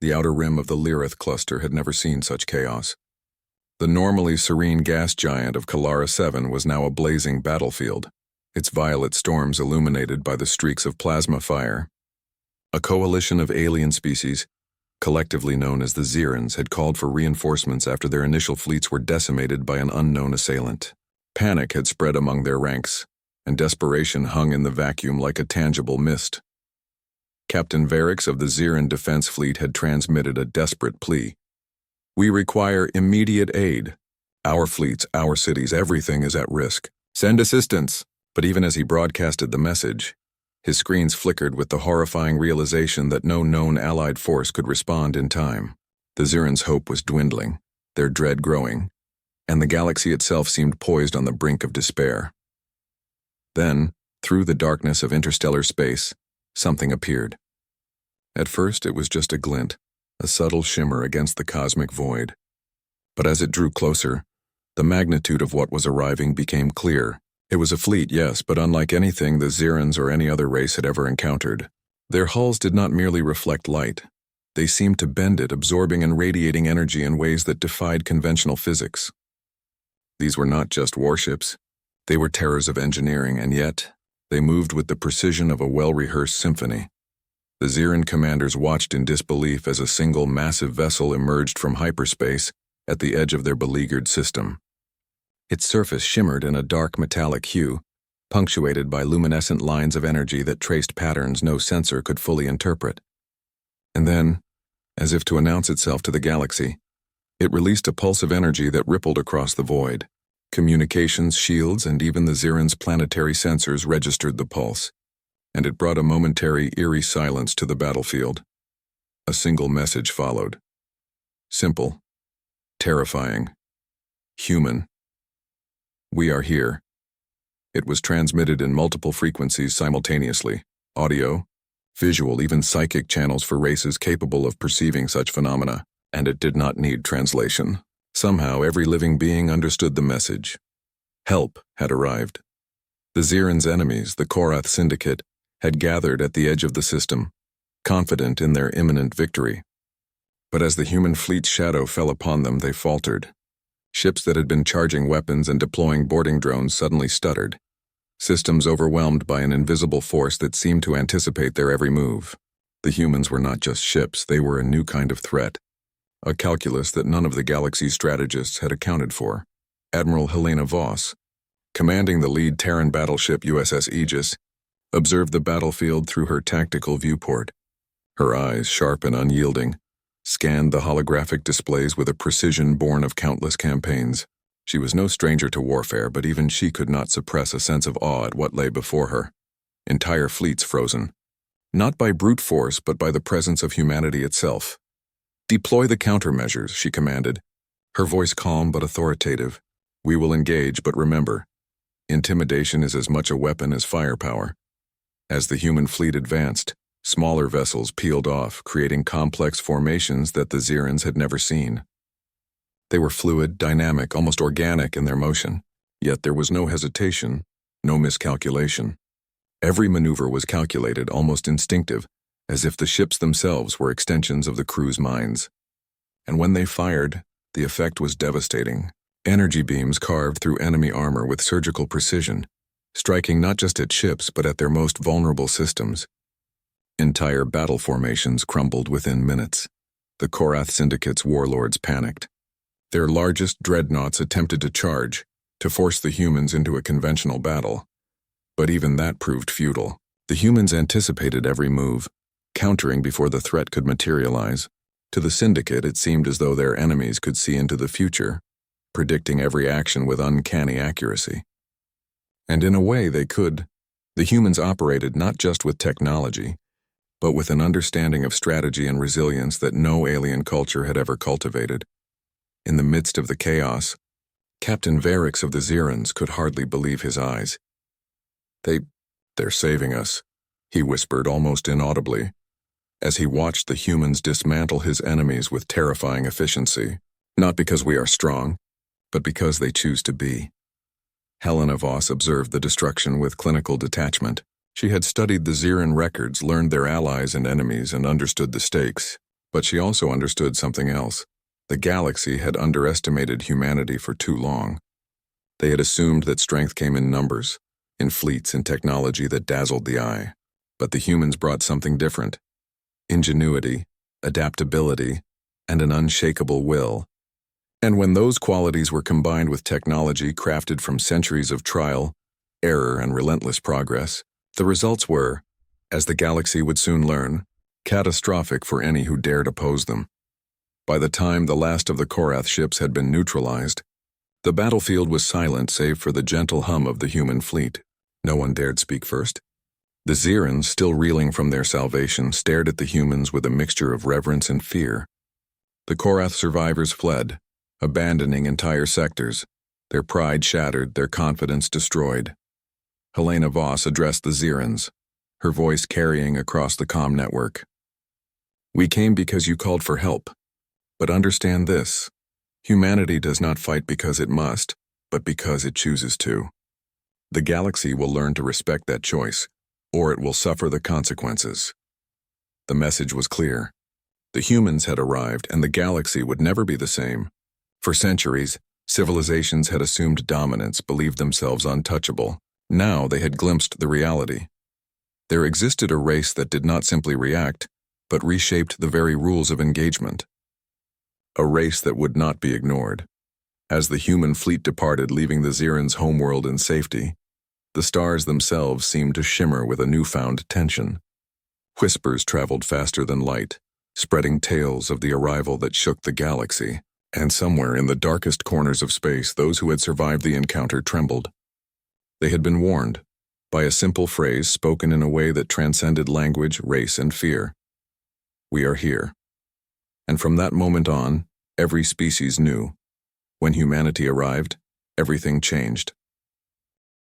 The outer rim of the Lyrith cluster had never seen such chaos. The normally serene gas giant of Kalara 7 was now a blazing battlefield, its violet storms illuminated by the streaks of plasma fire. A coalition of alien species, collectively known as the Zirans, had called for reinforcements after their initial fleets were decimated by an unknown assailant. Panic had spread among their ranks, and desperation hung in the vacuum like a tangible mist. Captain Varix of the Ziran Defense Fleet had transmitted a desperate plea. "We require immediate aid. Our fleets, our cities, everything is at risk. Send assistance." But even as he broadcasted the message, his screens flickered with the horrifying realization that no known allied force could respond in time. The Zirans' hope was dwindling, their dread growing, and the galaxy itself seemed poised on the brink of despair. Then, through the darkness of interstellar space, something appeared. At first, it was just a glint, a subtle shimmer against the cosmic void. But as it drew closer, the magnitude of what was arriving became clear. It was a fleet, yes, but unlike anything the Zirans or any other race had ever encountered. Their hulls did not merely reflect light. They seemed to bend it, absorbing and radiating energy in ways that defied conventional physics. These were not just warships. They were terrors of engineering, and yet they moved with the precision of a well-rehearsed symphony. The Ziran commanders watched in disbelief as a single massive vessel emerged from hyperspace at the edge of their beleaguered system. Its surface shimmered in a dark metallic hue, punctuated by luminescent lines of energy that traced patterns no sensor could fully interpret. And then, as if to announce itself to the galaxy, it released a pulse of energy that rippled across the void. Communications, shields, and even the Zirans' planetary sensors registered the pulse, and it brought a momentary, eerie silence to the battlefield. A single message followed. Simple, terrifying, human. "We are here." It was transmitted in multiple frequencies simultaneously: audio, visual, even psychic channels for races capable of perceiving such phenomena, and it did not need translation. Somehow, every living being understood the message. Help had arrived. The Zirans' enemies, the Korath Syndicate, had gathered at the edge of the system, confident in their imminent victory. But as the human fleet's shadow fell upon them, they faltered. Ships that had been charging weapons and deploying boarding drones suddenly stuttered, systems overwhelmed by an invisible force that seemed to anticipate their every move. The humans were not just ships, they were a new kind of threat, a calculus that none of the galaxy's strategists had accounted for. Admiral Helena Voss, commanding the lead Terran battleship USS Aegis, observed the battlefield through her tactical viewport. Her eyes, sharp and unyielding, scanned the holographic displays with a precision born of countless campaigns. She was no stranger to warfare, but even she could not suppress a sense of awe at what lay before her. Entire fleets frozen, not by brute force, but by the presence of humanity itself. "Deploy the countermeasures," she commanded, her voice calm but authoritative. "We will engage, but remember, intimidation is as much a weapon as firepower." As the human fleet advanced, smaller vessels peeled off, creating complex formations that the Zirans had never seen. They were fluid, dynamic, almost organic in their motion, yet there was no hesitation, no miscalculation. Every maneuver was calculated, almost instinctive, as if the ships themselves were extensions of the crew's minds. And when they fired, the effect was devastating. Energy beams carved through enemy armor with surgical precision, striking not just at ships but at their most vulnerable systems. Entire battle formations crumbled within minutes. The Korath Syndicate's warlords panicked. Their largest dreadnoughts attempted to charge, to force the humans into a conventional battle. But even that proved futile. The humans anticipated every move, countering before the threat could materialize. To the Syndicate, it seemed as though their enemies could see into the future, predicting every action with uncanny accuracy. And in a way, they could. The humans operated not just with technology, but with an understanding of strategy and resilience that no alien culture had ever cultivated. In the midst of the chaos, Captain Varix of the Zirans could hardly believe his eyes. They're saving us," he whispered almost inaudibly, as he watched the humans dismantle his enemies with terrifying efficiency. "Not because we are strong, but because they choose to be." Helena Voss observed the destruction with clinical detachment. She had studied the Ziran records, learned their allies and enemies, and understood the stakes. But she also understood something else. The galaxy had underestimated humanity for too long. They had assumed that strength came in numbers, in fleets and technology that dazzled the eye. But the humans brought something different: ingenuity, adaptability, and an unshakable will. And when those qualities were combined with technology crafted from centuries of trial, error, and relentless progress, the results were, as the galaxy would soon learn, catastrophic for any who dared oppose them. By the time the last of the Korath ships had been neutralized, the battlefield was silent save for the gentle hum of the human fleet. No one dared speak first. The Zirans, still reeling from their salvation, stared at the humans with a mixture of reverence and fear. The Korath survivors fled, abandoning entire sectors, their pride shattered, their confidence destroyed. Helena Voss addressed the Zirans, her voice carrying across the comm network. "We came because you called for help. But understand this: humanity does not fight because it must, but because it chooses to. The galaxy will learn to respect that choice, or it will suffer the consequences." The message was clear. The humans had arrived, and the galaxy would never be the same. For centuries, civilizations had assumed dominance, believed themselves untouchable. Now they had glimpsed the reality. There existed a race that did not simply react, but reshaped the very rules of engagement. A race that would not be ignored. As the human fleet departed, leaving the Zirans' homeworld in safety, the stars themselves seemed to shimmer with a newfound tension. Whispers traveled faster than light, spreading tales of the arrival that shook the galaxy, and somewhere in the darkest corners of space, those who had survived the encounter trembled. They had been warned, by a simple phrase spoken in a way that transcended language, race, and fear. "We are here." And from that moment on, every species knew. When humanity arrived, everything changed.